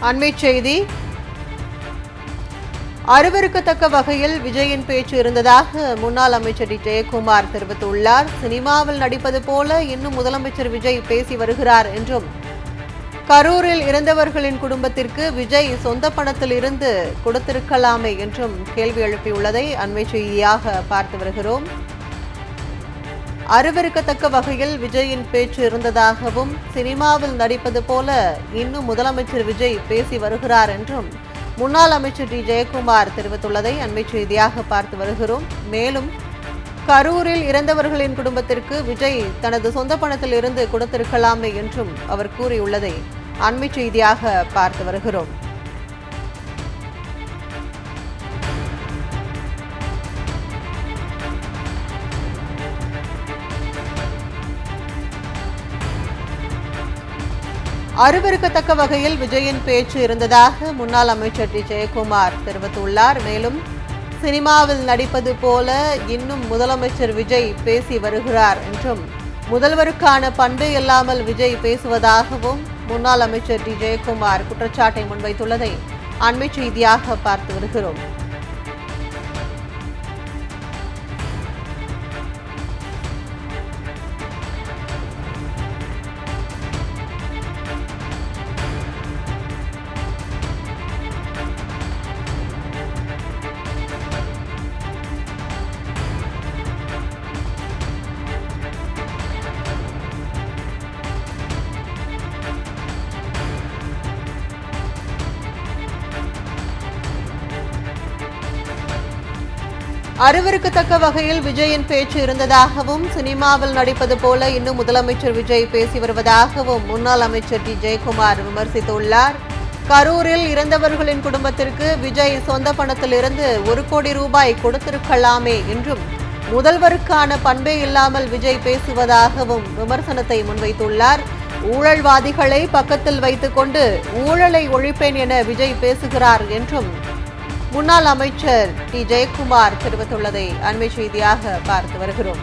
அண்மை செய்தி. அருவருக்கத்தக்க வகையில் விஜயின் பேச்சு இருந்ததாக முன்னாள் அமைச்சர் டி ஜெயக்குமார் தெரிவித்துள்ளார். சினிமாவில் நடிப்பது போல இன்னும் முதலமைச்சர் விஜய் பேசி வருகிறார் என்றும், கரூரில் இறந்தவர்களின் குடும்பத்திற்கு விஜய் சொந்த பணத்தில் இருந்து கொடுத்திருக்கலாமே என்றும் கேள்வி எழுப்பியுள்ளதை அண்மை செய்தியாக பார்த்து வருகிறோம். அருவருக்கத்தக்க வகையில் விஜயின் பேச்சு இருந்ததாகவும், சினிமாவில் நடிப்பது போல இன்னும் முதலமைச்சர் விஜய் பேசி வருகிறார் என்றும் முன்னாள் அமைச்சர் டி ஜெயக்குமார் தெரிவித்துள்ளதை அண்மை செய்தியாக பார்த்து வருகிறோம். மேலும் கரூரில் இறந்தவர்களின் குடும்பத்திற்கு விஜய் தனது சொந்த பணத்தில் இருந்து கொடுத்திருக்கலாமே என்றும் அவர் கூறியுள்ளதை அண்மை செய்தியாக பார்த்து வருகிறோம். அருவருக்கத்தக்க வகையில் விஜயின் பேச்சு இருந்ததாக முன்னாள் அமைச்சர் டி ஜெயக்குமார் தெரிவித்துள்ளார். மேலும் சினிமாவில் நடிப்பது போல இன்னும் முதலமைச்சர் விஜய் பேசி வருகிறார் என்றும், முதல்வருக்கான பண்பே இல்லாமல் விஜய் பேசுவதாகவும் முன்னாள் அமைச்சர் டி ஜெயக்குமார் குற்றச்சாட்டை முன்வைத்துள்ளதை அண்மை செய்தியாக பார்த்து வருகிறோம். அருவருக்கத்தக்க வகையில் விஜயின் பேச்சு இருந்ததாகவும், சினிமாவில் நடிப்பது போல இன்னும் முதலமைச்சர் விஜய் பேசி வருவதாகவும் முன்னாள் அமைச்சர் டி ஜெயக்குமார் விமர்சித்துள்ளார். கரூரில் இறந்தவர்களின் குடும்பத்திற்கு விஜய் சொந்த பணத்தில் இருந்து 1 கோடி ரூபாய் கொடுத்திருக்கலாமே என்றும், முதல்வருக்கான பண்பே இல்லாமல் விஜய் பேசுவதாகவும் விமர்சனத்தை முன்வைத்துள்ளார். ஊழல்வாதிகளை பக்கத்தில் வைத்துக் கொண்டு ஊழலை ஒழிப்பேன் என விஜய் பேசுகிறார் என்றும் முன்னாள் அமைச்சர் டி ஜெயக்குமார் தெரிவித்துள்ளதை அண்மை செய்தியாக பார்த்து வருகிறோம்.